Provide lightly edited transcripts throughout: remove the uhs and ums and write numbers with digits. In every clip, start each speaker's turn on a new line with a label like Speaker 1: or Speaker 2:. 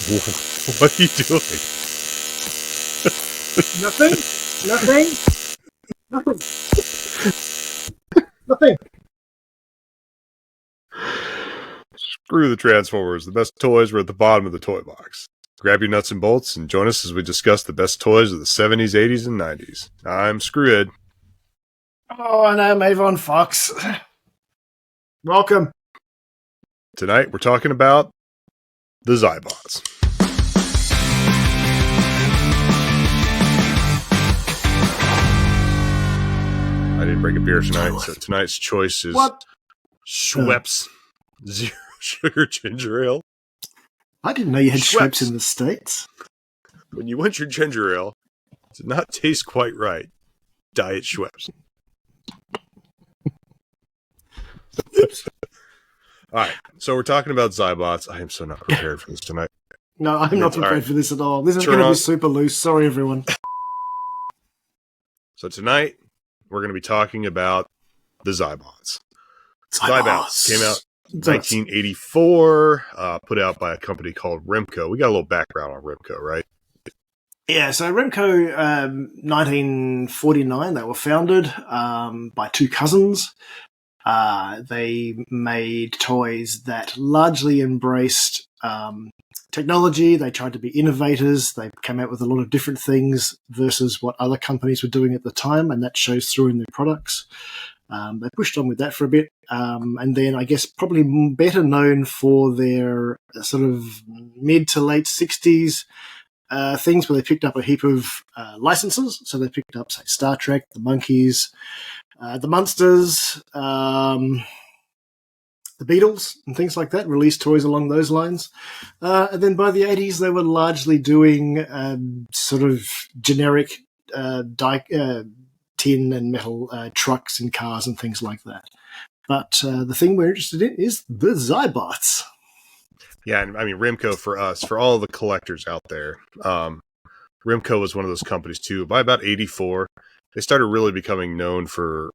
Speaker 1: What are you doing?
Speaker 2: Nothing.
Speaker 1: Screw the Transformers. The best toys were at the bottom of the toy box. Grab your nuts and bolts and join us as we discuss the best toys of the 70s, 80s, and 90s. I'm Screwhead.
Speaker 2: Oh, and I'm Avon Fox. Welcome.
Speaker 1: Tonight we're talking about the Zybots. I didn't bring a beer tonight, so tonight's choice is Schweppes Zero Sugar Ginger Ale.
Speaker 2: I didn't know you had Schweppes in the States.
Speaker 1: When you want your ginger ale to not taste quite right, Diet Schweppes. All right, so we're talking about Zybots. I am so not prepared for this tonight.
Speaker 2: No, I'm not prepared for this at all. This is going to be super loose. Sorry, everyone.
Speaker 1: So tonight, we're going to be talking about the Zybots. Zybots came out in 1984, put out by a company called Rimco. We got a little background on Rimco, right?
Speaker 2: Yeah, so Remco, 1949, they were founded by two cousins. They made toys that largely embraced technology. They tried to be innovators. They came out with a lot of different things versus what other companies were doing at the time, and that shows through in their products. They pushed on with that for a bit, and then I guess probably better known for their sort of mid to late 60s things where they picked up a heap of licenses. So they picked up, say, Star Trek, the Monkeys, the Munsters, the Beatles, and things like that, released toys along those lines. And then by the 80s, they were largely doing sort of generic tin and metal trucks and cars and things like that. But the thing we're interested in is the Zybots.
Speaker 1: Yeah, and I mean, Rimco for us, for all the collectors out there, Rimco was one of those companies too. By about 84, they started really becoming known for,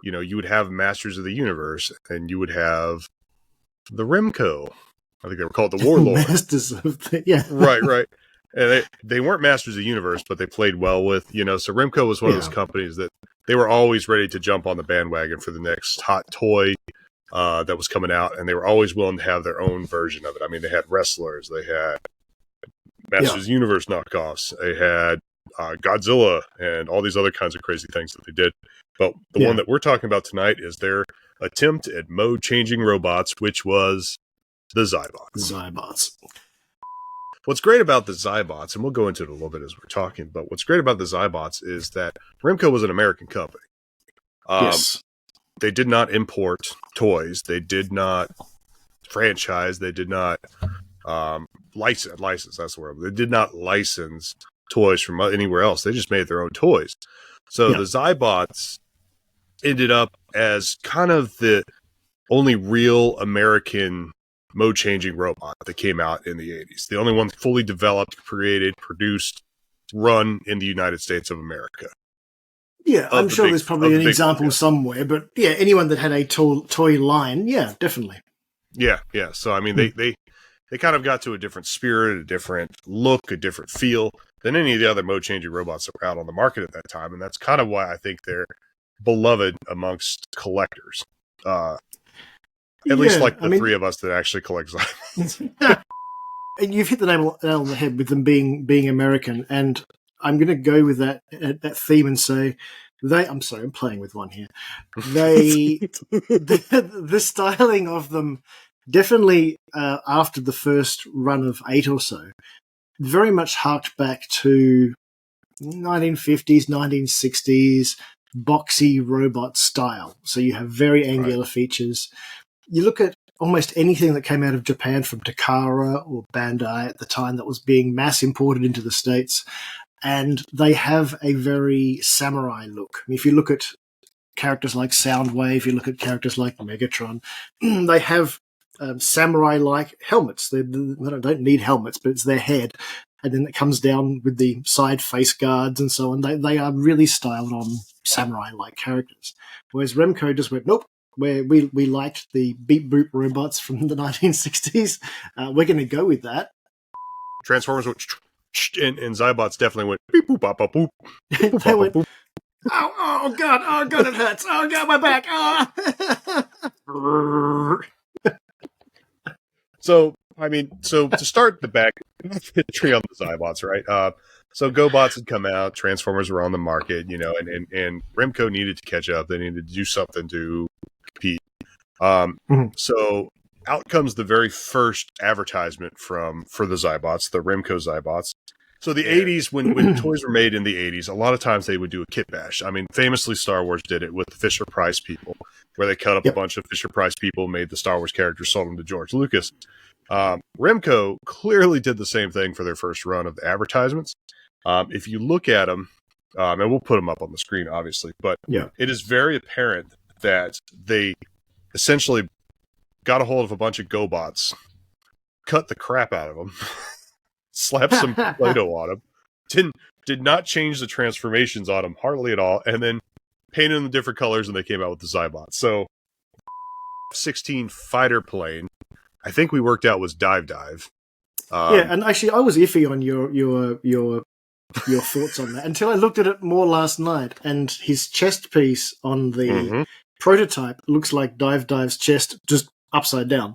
Speaker 1: you know, you would have Masters of the Universe and you would have the Rimco. I think they were called the Warlord.
Speaker 2: Masters of the, yeah.
Speaker 1: Right. And they weren't Masters of the Universe, but they played well with, you know, so Rimco was one of those companies that they were always ready to jump on the bandwagon for the next hot toy that was coming out, and they were always willing to have their own version of it. I mean, they had wrestlers, they had Masters of the Universe knockoffs, they had Godzilla, and all these other kinds of crazy things that they did. But the one that we're talking about tonight is their attempt at mode-changing robots, which was the Zybots. What's great about the Zybots, and we'll go into it a little bit as we're talking, but what's great about the Zybots is that Rimco was an American company.
Speaker 2: Yes.
Speaker 1: They did not import toys. They did not franchise. They did not license. That's the word. They did not license toys from anywhere else. They just made their own toys. So the Zybots ended up as kind of the only real American mode-changing robot that came out in the 80s. The only one fully developed, created, produced, run in the United States of America.
Speaker 2: Yeah, I'm sure there's probably an example somewhere, but yeah, anyone that had a toy line, yeah, definitely.
Speaker 1: Yeah. So, I mean, they kind of got to a different spirit, a different look, a different feel than any of the other mode-changing robots that were out on the market at that time, and that's kind of why I think they're beloved amongst collectors. At least like the three of us that actually collect Zybots.
Speaker 2: And you've hit the nail on the head with them being American, and I'm going to go with that theme and say I'm sorry, I'm playing with one here. The styling of them definitely after the first run of 8 or so very much harked back to 1950s, 1960s boxy robot style. So you have very angular features. You look at almost anything that came out of Japan from Takara or Bandai at the time that was being mass imported into the States, and they have a very samurai look. I mean, if you look at characters like Soundwave, you look at characters like Megatron, they have samurai-like helmets. They don't need helmets, but it's their head. And then it comes down with the side face guards and so on. They are really styled on samurai-like characters. Whereas Remco just went, nope, we liked the beep boop robots from the 1960s. We're going to go with that.
Speaker 1: Transformers went, and Zybots definitely went beep boop bop bop boop. Beep, boop,
Speaker 2: They
Speaker 1: bop,
Speaker 2: went,
Speaker 1: boop.
Speaker 2: oh god, it hurts. Oh god, my back. Oh.
Speaker 1: So to start the back history on the Zybots, right? So Gobots had come out, Transformers were on the market, and Rimco needed to catch up. They needed to do something to compete. So out comes the very first advertisement for the Zybots, the Rimco Zybots. So the 80s, when toys were made in the 80s, a lot of times they would do a kit bash. I mean, famously Star Wars did it with the Fisher-Price people, where they cut up a bunch of Fisher-Price people, made the Star Wars characters, sold them to George Lucas. Rimco clearly did the same thing for their first run of the advertisements. If you look at them, and we'll put them up on the screen, obviously, but it is very apparent that they essentially got a hold of a bunch of Gobots, cut the crap out of them, slapped some Play-Doh on them, did not change the transformations on them hardly at all, and then painted them different colors, and they came out with the Zybots. So, 16 fighter plane, I think we worked out was Dive.
Speaker 2: And actually, I was iffy on your thoughts on that until I looked at it more last night, and his chest piece on the prototype looks like Dive's chest just upside down.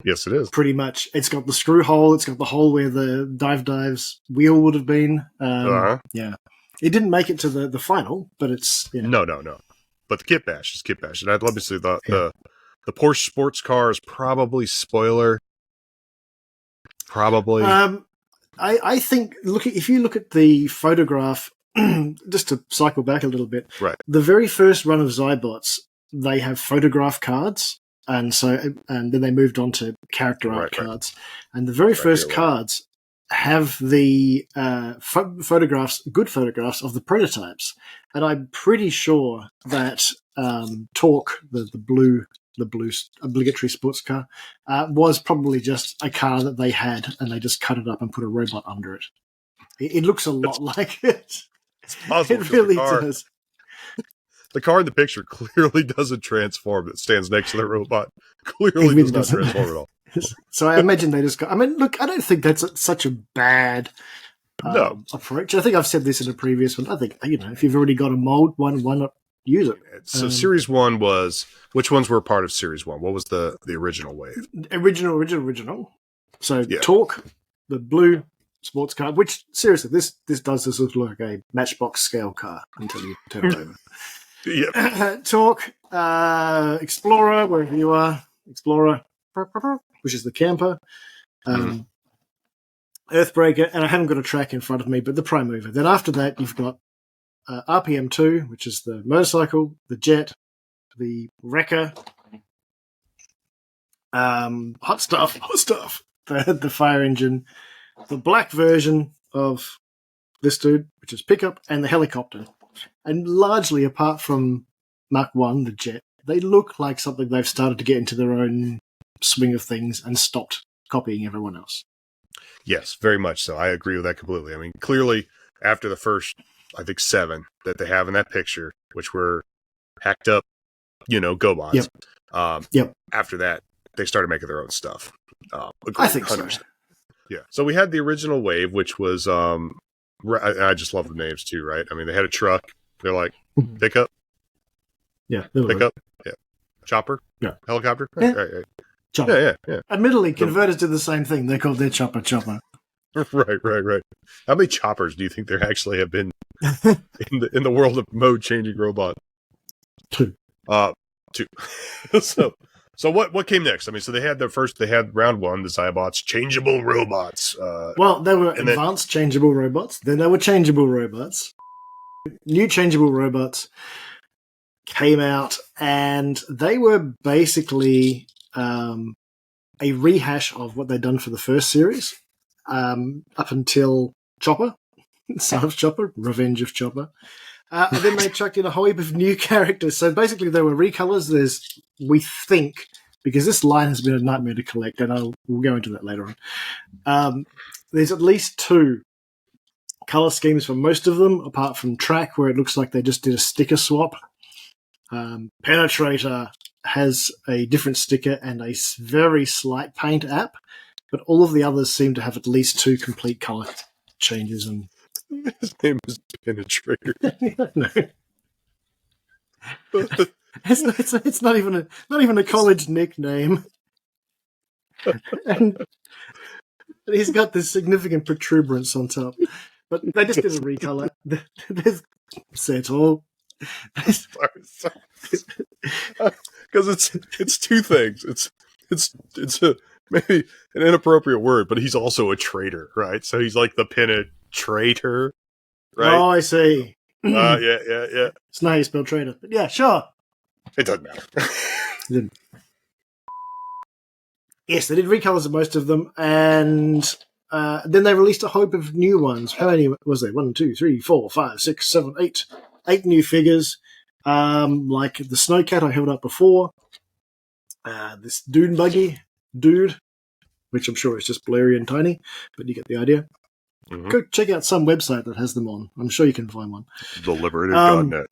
Speaker 1: Yes, it is.
Speaker 2: Pretty much. It's got the screw hole. It's got the hole where the Dive's wheel would have been. Yeah. It didn't make it to the final, but it's...
Speaker 1: No. But the kit bash is kit bash. And I'd love to see the Porsche sports car is probably spoiler. Probably.
Speaker 2: I think, if you look at the photograph, just to cycle back a little bit,
Speaker 1: right.
Speaker 2: The very first run of Zybots, they have photograph cards. And then they moved on to character art cards. And the very first cards have the photographs, good photographs of the prototypes. And I'm pretty sure that Torque, the blue obligatory sports car, was probably just a car that they had, and they just cut it up and put a robot under it. It looks a lot like it.
Speaker 1: It's possible.
Speaker 2: It really does.
Speaker 1: The car in the picture clearly doesn't transform. It stands next to the robot. Clearly does not transform at all.
Speaker 2: So I imagine they just got... I mean, look, I don't think that's such a bad approach. I think I've said this in a previous one. I think, if you've already got a mold, why not use it?
Speaker 1: So Series 1 was... Which ones were part of Series 1? What was the original wave?
Speaker 2: Original. So Torque, the blue sports car, which, seriously, this look like a Matchbox scale car until you turn it over.
Speaker 1: Yep.
Speaker 2: Torque, Explorer, wherever you are, Explorer, which is the camper, Earthbreaker, and I haven't got a track in front of me, but the Prime Mover. Then after that, you've got RPM2, which is the motorcycle, the jet, the wrecker, hot stuff, the fire engine, the black version of this dude, which is pickup, and the helicopter. And largely, apart from Mark 1, the jet, they look like something they've started to get into their own swing of things and stopped copying everyone else.
Speaker 1: Yes, very much so. I agree with that completely. I mean, clearly, after the first, I think, 7 that they have in that picture, which were hacked up, Gobots. After that, they started making their own stuff.
Speaker 2: I think 100%. So.
Speaker 1: Yeah. So we had the original wave, which was... I just love the names too, right? I mean, they had a truck. They're like, pickup.
Speaker 2: Yeah.
Speaker 1: Pickup. Yeah. Chopper.
Speaker 2: Yeah.
Speaker 1: Helicopter.
Speaker 2: Yeah.
Speaker 1: Right.
Speaker 2: Chopper.
Speaker 1: Yeah.
Speaker 2: Admittedly, converters did the same thing. They called their chopper.
Speaker 1: Right. How many choppers do you think there actually have been in the world of mode changing robot?
Speaker 2: 2.
Speaker 1: 2. So what came next? I mean, so they had round 1, the Zybots, changeable robots.
Speaker 2: They were advanced changeable robots. Then they were changeable robots. New changeable robots came out, and they were basically a rehash of what they'd done for the first series, up until Chopper, Son of Chopper, Revenge of Chopper. And then they chucked in a whole heap of new characters. So basically there were recolors. We think, because this line has been a nightmare to collect, and we'll go into that later on. There's at least 2 color schemes for most of them, apart from Track, where it looks like they just did a sticker swap. Penetrator has a different sticker and a very slight paint app, but all of the others seem to have at least 2 complete color changes. And
Speaker 1: His name is Penetrator.
Speaker 2: no. It's not even a college nickname, and he's got this significant protuberance on top. But they just did a recolor. There's Settle.
Speaker 1: Because it's two things. It's a maybe an inappropriate word, but he's also a traitor, right? So he's like the penetrator, right?
Speaker 2: Oh, I see.
Speaker 1: Yeah.
Speaker 2: It's not how you spell traitor, but yeah, sure.
Speaker 1: It doesn't matter.
Speaker 2: Yes, they did recolors of most of them, and then they released a hope of new ones. How many was there? 1, 2, 3, 4, 5, 6, 7, 8. 8 new figures, like the Snowcat I held up before. This Dune Buggy, Dude, which I'm sure is just blurry and tiny, but you get the idea. Mm-hmm. Go check out some website that has them on. I'm sure you can find one.
Speaker 1: TheLiberator.net.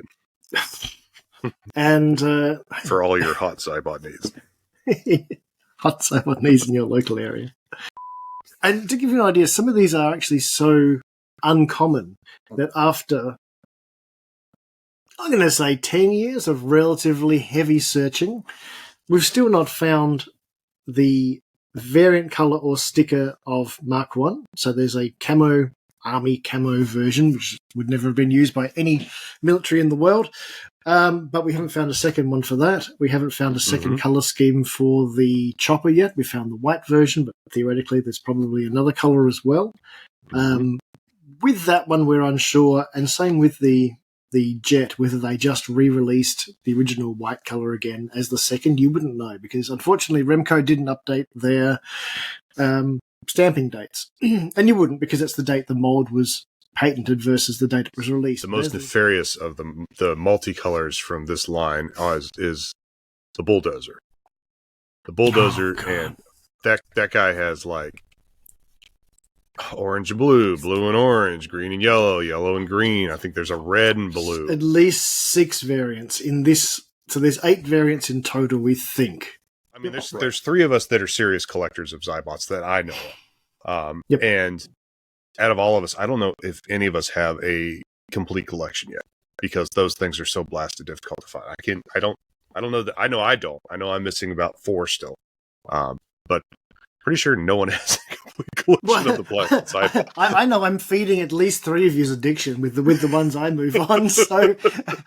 Speaker 2: And
Speaker 1: for all your hot Zybot needs.
Speaker 2: Hot Zybot needs in your local area. And to give you an idea, some of these are actually so uncommon that after, I'm going to say 10 years of relatively heavy searching, we've still not found the variant color or sticker of Mark 1. So there's a army camo version, which would never have been used by any military in the world. But we haven't found a second one for that. We haven't found a second color scheme for the chopper yet. We found the white version, but theoretically there's probably another color as well. With that one, we're unsure, and same with the jet, whether they just re-released the original white color again as the second, you wouldn't know, because unfortunately Remco didn't update their stamping dates. And you wouldn't, because it's the date the mold was patented versus the date it was released.
Speaker 1: The most nefarious of the multicolors from this line is the bulldozer. The bulldozer, and that guy has like orange and blue, blue and orange, green and yellow, yellow and green. I think there's a red and blue.
Speaker 2: At least 6 variants in this. So there's 8 variants in total, we think.
Speaker 1: I mean, there's 3 of us that are serious collectors of Zybots that I know of. And out of all of us, I don't know if any of us have a complete collection yet, because those things are so blasted difficult to find. I don't know that. I know I don't. I know I'm missing about 4 still. But pretty sure no one has a complete collection of the blasted Zybots.
Speaker 2: I know I'm feeding at least 3 of you's addiction with the ones I move on, so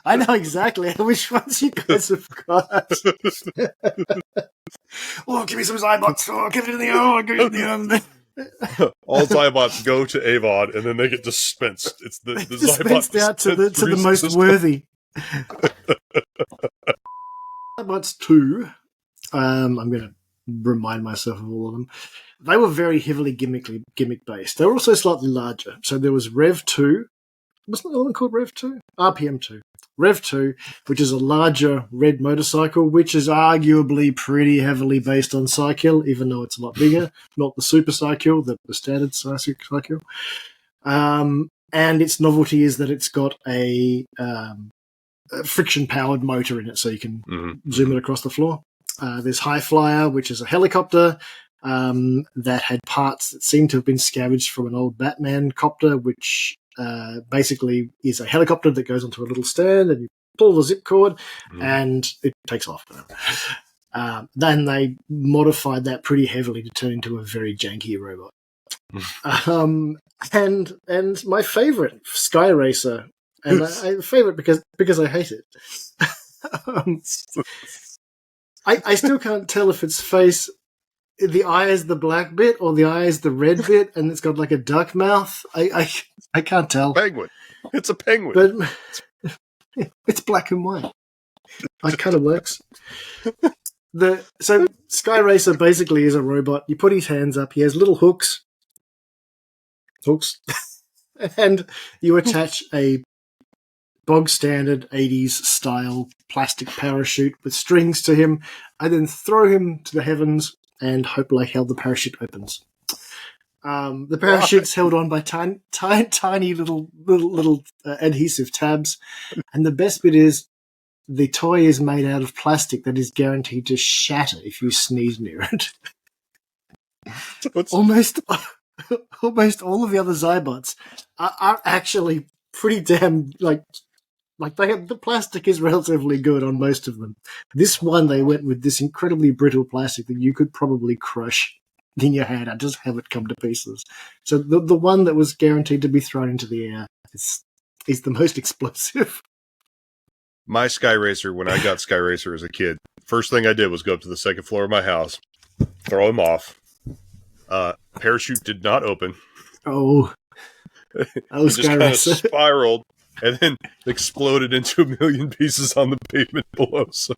Speaker 2: I know exactly which ones you guys have got. Oh, give me some Zybots. Oh, give it in the give it in the
Speaker 1: All Zybots go to Avon, and then they get dispensed. It's the
Speaker 2: dispensed out to the most system. Worthy. Zybots 2. I'm going to remind myself of all of them. They were very heavily gimmick based. They were also slightly larger. So there was Rev 2. Wasn't the one called Rev 2? RPM 2. Rev 2, which is a larger red motorcycle, which is arguably pretty heavily based on Cycle, even though it's a lot bigger. Not the Super Cycle, the standard Cycle. And its novelty is that it's got a friction-powered motor in it, so you can zoom it across the floor. There's High Flyer, which is a helicopter that had parts that seem to have been scavenged from an old Batman copter, which basically is a helicopter that goes onto a little stand, and you pull the zip cord and it takes off. Then they modified that pretty heavily to turn into a very janky robot. And my favorite, Sky Racer, and I favorite because I hate it. I still can't tell if its face, the eye is the black bit or the eye is the red bit, and it's got like a duck mouth. I can't tell.
Speaker 1: Penguin. It's a penguin.
Speaker 2: But it's black and white. It kind of works. So Sky Racer basically is a robot. You put his hands up. He has little hooks, and you attach a bog standard 80s style plastic parachute with strings to him, and then throw him to the heavens and hope like hell the parachute opens. The parachute's held on by tiny little adhesive tabs, and the best bit is the toy is made out of plastic that is guaranteed to shatter if you sneeze near it. almost all of the other Zybots are actually pretty damn the plastic is relatively good on most of them. This one, they went with this incredibly brittle plastic that you could probably crush in your hand and just have it come to pieces. So the one that was guaranteed to be thrown into the air is the most explosive.
Speaker 1: My Sky Racer, when I got Sky Racer as a kid, first thing I did was go up to the second floor of my house, throw him off. Parachute did not open.
Speaker 2: Oh,
Speaker 1: It just kind of spiraled and then exploded into a million pieces on the pavement below. So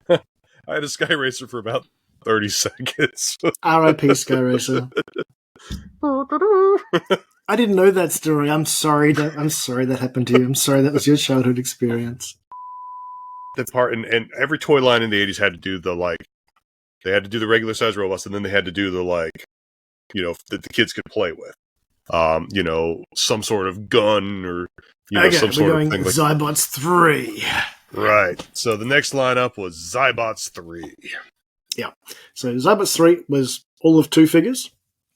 Speaker 1: I had a Sky Racer for about 30 seconds.
Speaker 2: R.I.P. Sky Racer. I didn't know that story. I'm sorry that happened to you. I'm sorry that was your childhood experience.
Speaker 1: That part, and every toy line in the 80s had to do they had to do the regular size robots, and then they had to do that the kids could play with. Some sort of gun or some sort of thing.
Speaker 2: Zybots 3.
Speaker 1: Right. So the next lineup was Zybots 3.
Speaker 2: Yeah. So Zybots 3 was all of 2 figures.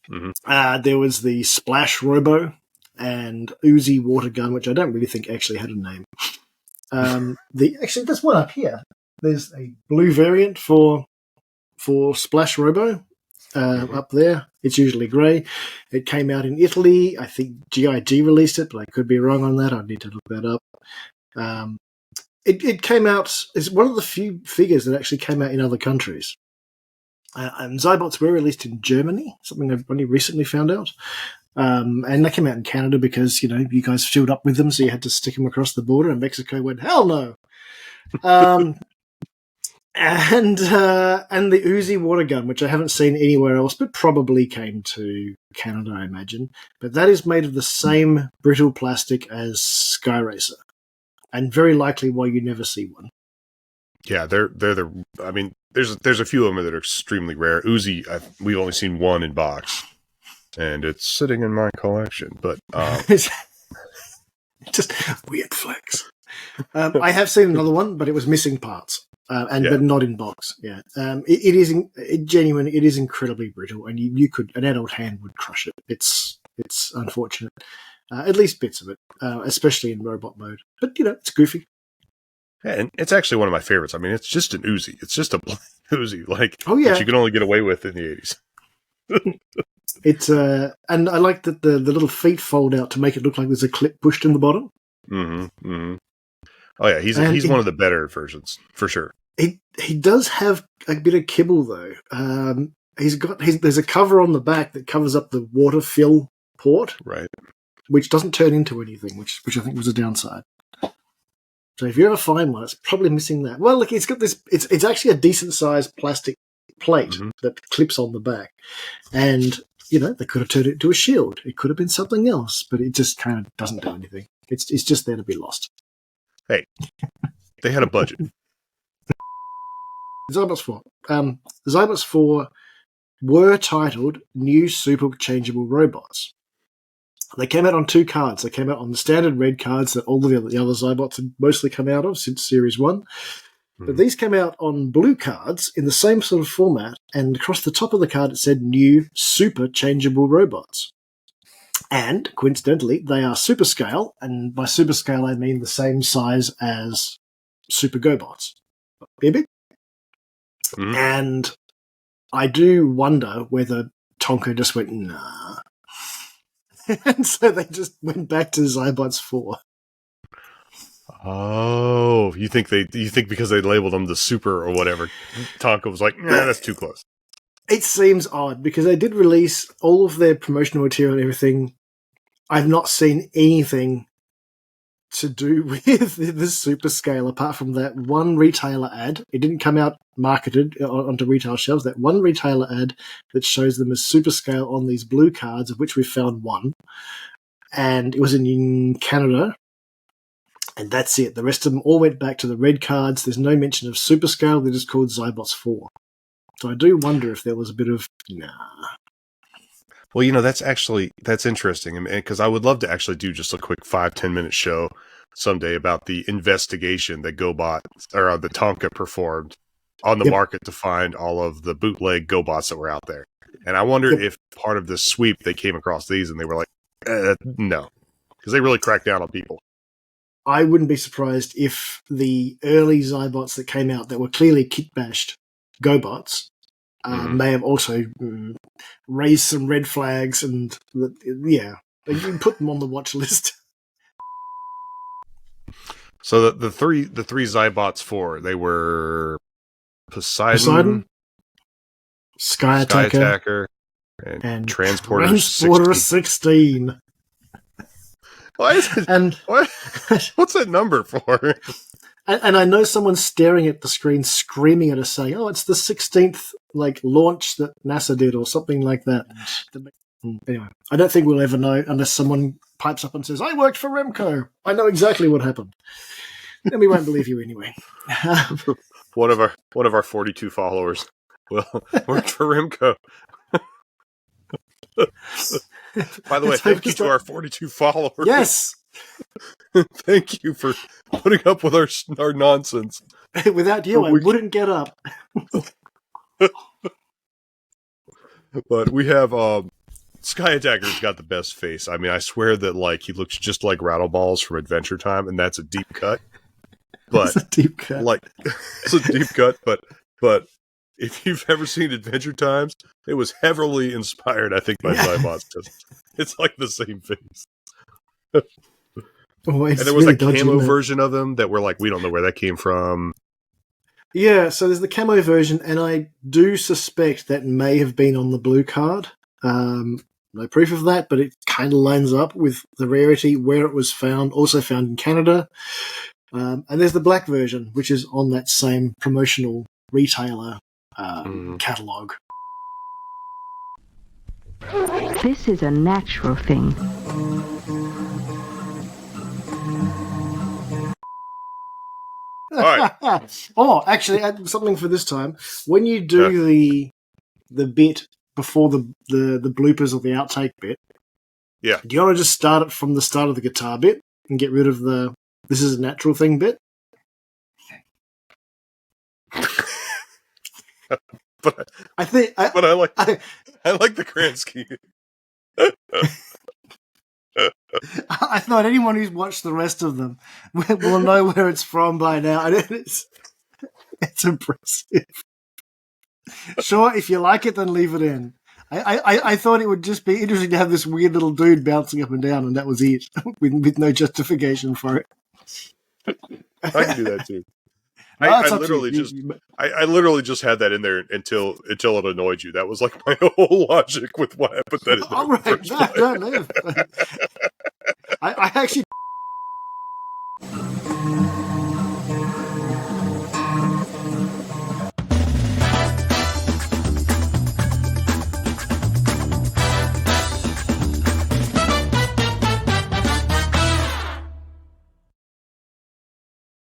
Speaker 1: Mm-hmm.
Speaker 2: There was the Splash Robo and Uzi Water Gun, which I don't really think actually had a name. There's one up here. There's a blue variant for Splash Robo up there. It's usually grey. It came out in Italy. I think GIG released it, but I could be wrong on that. I need to look that up. It came out. It's one of the few figures that actually came out in other countries. And Zybots were released in Germany, something I've only recently found out. And they came out in Canada because, you guys filled up with them, so you had to stick them across the border, and Mexico went, hell no! And the Uzi water gun, which I haven't seen anywhere else, but probably came to Canada, I imagine. But that is made of the same brittle plastic as Sky Racer, and very likely why you never see one.
Speaker 1: Yeah, there's a few of them that are extremely rare. Uzi, we've only seen one in box, and it's sitting in my collection. But
Speaker 2: just weird flex. I have seen another one, but it was missing parts, but not in box. Yeah, it is incredibly brittle, and an adult hand would crush it. It's unfortunate, at least bits of it, especially in robot mode. But it's goofy.
Speaker 1: Yeah, and it's actually one of my favorites. I mean, it's just an Uzi. It's just a black Uzi, that you can only get away with in the 80s.
Speaker 2: It's and I like that the little feet fold out to make it look like there's a clip pushed in the bottom.
Speaker 1: Mm-hmm. Mm-hmm. Oh yeah, he's one of the better versions for sure.
Speaker 2: He does have a bit of kibble though. There's a cover on the back that covers up the water fill port,
Speaker 1: right,
Speaker 2: which doesn't turn into anything, which I think was a downside. So if you ever find one, it's probably missing that. Well, look, it's got this. It's actually a decent sized plastic plate that clips on the back, and they could have turned it into a shield. It could have been something else, but it just kind of doesn't do anything. It's just there to be lost.
Speaker 1: Hey, they had a budget.
Speaker 2: Zybots 4. The Zybots 4 were titled New Super Changeable Robots. They came out on 2 cards. They came out on the standard red cards that all of the other Zybots had mostly come out of since Series 1. But these came out on blue cards in the same sort of format, and across the top of the card it said New Super Changeable Robots. And, coincidentally, they are super scale, and by super scale I mean the same size as Super Gobots. Big. Mm-hmm. And I do wonder whether Tonka just went, nah. And so they just went back to Zybots 4.
Speaker 1: Oh, you think because they labeled them the super or whatever, Tonka was like, nah, that's too close.
Speaker 2: It seems odd because they did release all of their promotional material and everything. I've not seen anything to do with the super scale apart from that one retailer ad. It didn't come out marketed onto retail shelves. That one retailer ad that shows them as super scale on these blue cards, of which we found one. And it was in Canada. And that's it. The rest of them all went back to the red cards. There's no mention of super scale. They're just called Zybots 4. So I do wonder if there was a bit of, nah.
Speaker 1: Well, that's interesting. Because I would love to actually do just a quick 5-10 minute show someday about the investigation that Gobots or the Tonka performed on the market to find all of the bootleg Gobots that were out there. And I wonder if part of the sweep they came across these and they were like, no, because they really cracked down on people.
Speaker 2: I wouldn't be surprised if the early Zybots that came out that were clearly kit-bashed Gobots may have also raised some red flags and, you put them on the watch list.
Speaker 1: So the three Zybots 4, they were Poseidon,
Speaker 2: Sky Attacker,
Speaker 1: and Transporter
Speaker 2: 16.
Speaker 1: Why is it?
Speaker 2: And
Speaker 1: what's that number for?
Speaker 2: And I know someone's staring at the screen, screaming at us, saying, "Oh, it's the 16th launch that NASA did, or something like that." Anyway, I don't think we'll ever know unless someone pipes up and says, "I worked for Remco. I know exactly what happened." Then we won't believe you anyway.
Speaker 1: One of our 42 followers worked for Rimco. By the way, thank you to our 42 followers.
Speaker 2: Yes.
Speaker 1: Thank you for putting up with our nonsense.
Speaker 2: Without you, I wouldn't get up.
Speaker 1: But we have Sky Attacker's got the best face. I mean, I swear that he looks just like Rattleballs from Adventure Time, and that's a deep cut. But
Speaker 2: it's a deep cut.
Speaker 1: It's a deep cut, but if you've ever seen Adventure Times, it was heavily inspired, I think, by Zybots. It's like the same face.
Speaker 2: And
Speaker 1: there was a camo version of them that were we don't know where that came from.
Speaker 2: Yeah, so there's the camo version, and I do suspect that may have been on the blue card. No proof of that, but it kind of lines up with the rarity where it was found, also found in Canada. And there's the black version, which is on that same promotional retailer catalogue.
Speaker 3: This is a natural thing.
Speaker 1: All right.
Speaker 2: Oh, actually, something for this time. When you do the bit before the bloopers or the outtake bit,
Speaker 1: do
Speaker 2: you want to just start it from the start of the guitar bit and get rid of the "this is a natural thing" bit?
Speaker 1: But I like the grand scheme.
Speaker 2: I thought anyone who's watched the rest of them will know where it's from by now. And it's impressive. Sure, if you like it, then leave it in. I thought it would just be interesting to have this weird little dude bouncing up and down, and that was it, with no justification for it.
Speaker 1: I can do that too.
Speaker 2: No,
Speaker 1: I literally just had that in there until it annoyed you. That was my whole logic with why I put that in there.
Speaker 2: All right, no. I actually.